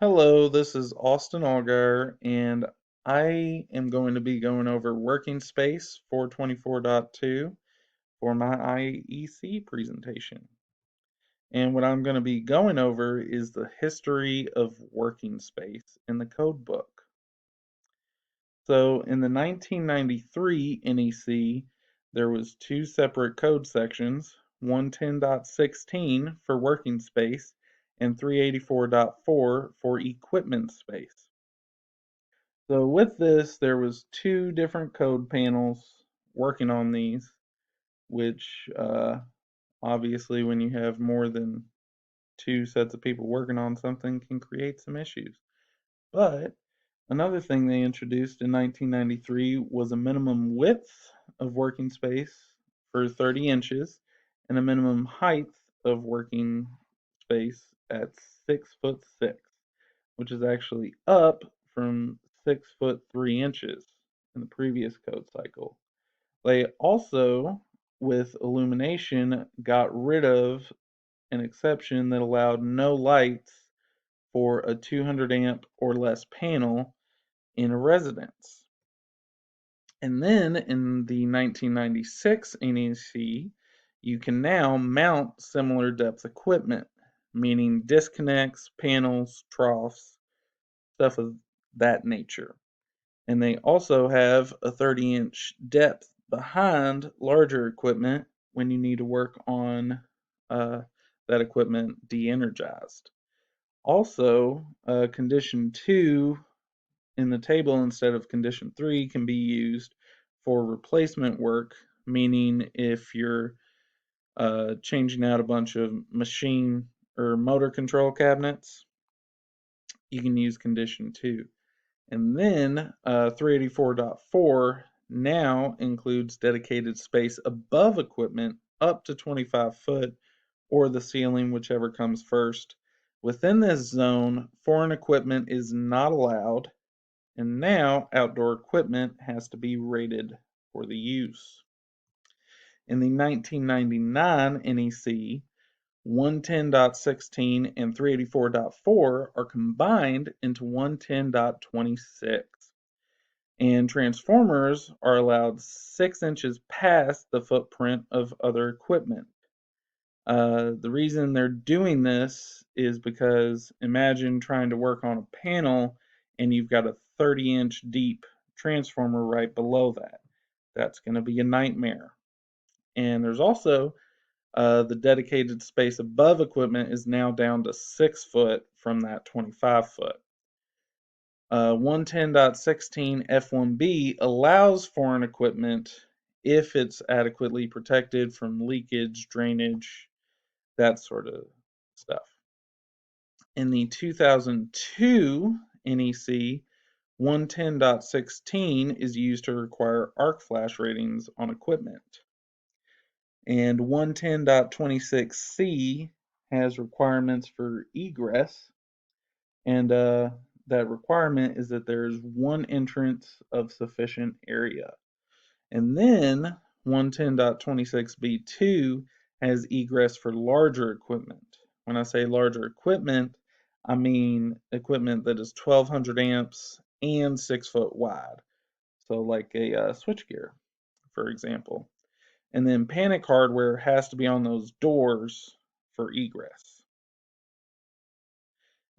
Hello, this is Austen Allgeier, and I am going to be going over Working Space 424.2 for my IEC presentation. And what I'm going to be going over is the history of working space in the code book. So in the 1993 NEC, there was two separate code sections, 110.16 for working space and 384.4 for equipment space. So with this, there was two different code panels working on these, which obviously when you have more than two sets of people working on something can create some issues. But another thing they introduced in 1993 was a minimum width of working space for 30 inches and a minimum height of working space at 6'6", which is actually up from 6'3" in the previous code cycle. They also, with illumination, got rid of an exception that allowed no lights for a 200 amp or less panel in a residence. And then in the 1996 NEC, you can now mount similar depth equipment, meaning disconnects, panels, troughs, stuff of that nature. And they also have a 30-inch depth behind larger equipment when you need to work on uh, that equipment de-energized. Also, condition 2 in the table instead of condition 3 can be used for replacement work, meaning if you're changing out a bunch of machine or motor control cabinets, you can use condition 2. And then 384.4 now includes dedicated space above equipment up to 25 foot or the ceiling, whichever comes first. Within this zone, foreign equipment is not allowed, and now outdoor equipment has to be rated for the use. In the 1999 NEC, 110.16 and 384.4 are combined into 110.26, and transformers are allowed 6 inches past the footprint of other equipment. The reason they're doing this is because imagine trying to work on a panel and you've got a 30-inch deep transformer right below that. That's going to be a nightmare. And there's also the dedicated space above equipment is now down to 6 foot from that 25 foot. 110.16 F1B allows foreign equipment if it's adequately protected from leakage, drainage, that sort of stuff. In the 2002 NEC, 110.16 is used to require arc flash ratings on equipment. And 110.26C has requirements for egress, and that requirement is that there's one entrance of sufficient area. And then 110.26B2 has egress for larger equipment. When I say larger equipment, I mean equipment that is 1200 amps and 6 foot wide. So like a switchgear, for example. And then panic hardware has to be on those doors for egress.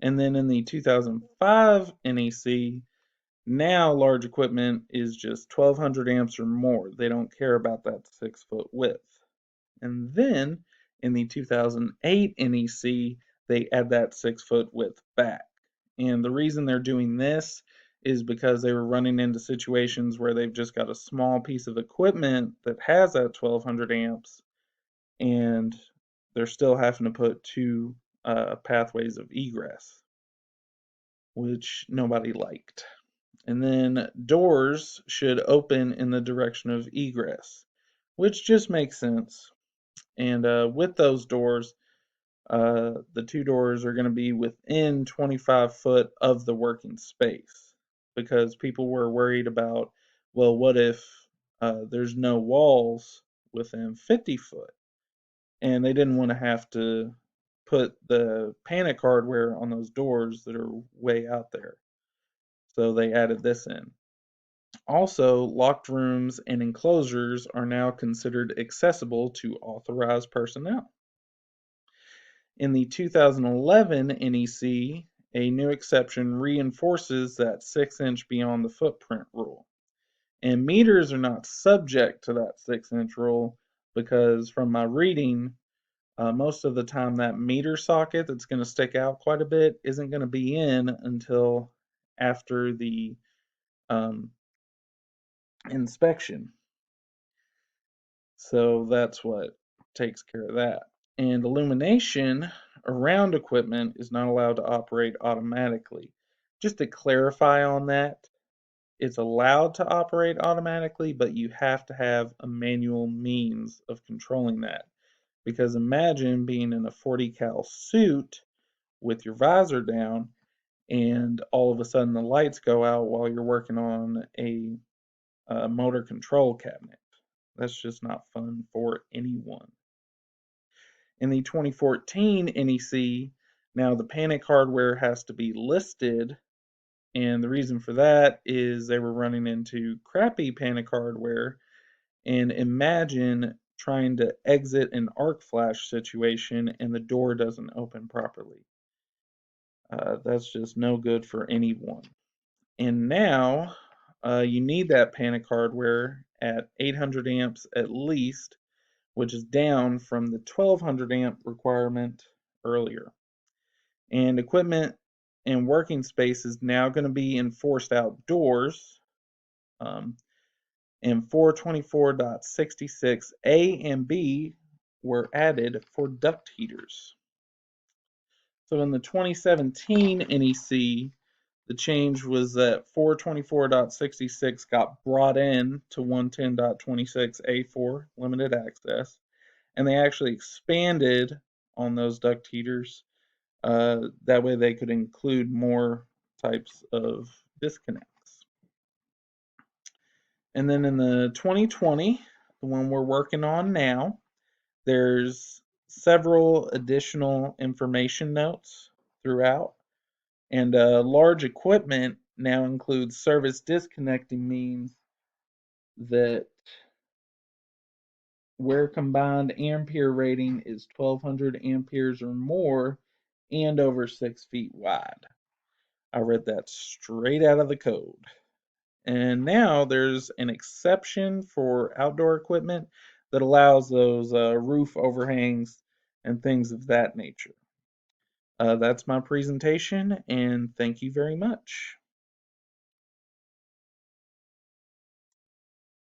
And then in the 2005 NEC, now large equipment is just 1200 amps or more. They don't care about that 6 foot width. And then in the 2008 NEC, they add that 6 foot width back. And the reason they're doing this is because they were running into situations where they've just got a small piece of equipment that has that 1200 amps, and they're still having to put two pathways of egress, which nobody liked. And then doors should open in the direction of egress, which just makes sense. And with those doors, the two doors are going to be within 25 foot of the working space, because people were worried about, well, what if there's no walls within 50 foot? And they didn't want to have to put the panic hardware on those doors that are way out there. So they added this in. Also, locked rooms and enclosures are now considered accessible to authorized personnel. In the 2011 NEC, a new exception reinforces that 6-inch beyond the footprint rule. And meters are not subject to that 6-inch rule because, from my reading, most of the time that meter socket that's going to stick out quite a bit isn't going to be in until after the um, inspection. So that's what takes care of that. And illumination around equipment is not allowed to operate automatically. Just to clarify on that, it's allowed to operate automatically, but you have to have a manual means of controlling that. Because imagine being in a 40 cal suit with your visor down and all of a sudden the lights go out while you're working on a motor control cabinet. That's just not fun for anyone. In the 2014 NEC, now the panic hardware has to be listed, and the reason for that is they were running into crappy panic hardware. And imagine trying to exit an arc flash situation and the door doesn't open properly. That's just no good for anyone. And now you need that panic hardware at 800 amps at least, which is down from the 1200 amp requirement earlier. And equipment and working space is now going to be enforced outdoors. And 424.66a and b were added for duct heaters. So in the 2017 NEC, the change was that 424.66 got brought in to 110.26a4 limited access, and they actually expanded on those duct heaters. That way they could include more types of disconnects. And then in the 2020, the one we're working on now, there's several additional information notes throughout. And large equipment now includes service disconnecting means that where combined ampere rating is 1200 amperes or more and over 6 feet wide. I read that straight out of the code. And now there's an exception for outdoor equipment that allows those roof overhangs and things of that nature. That's my presentation, and thank you very much.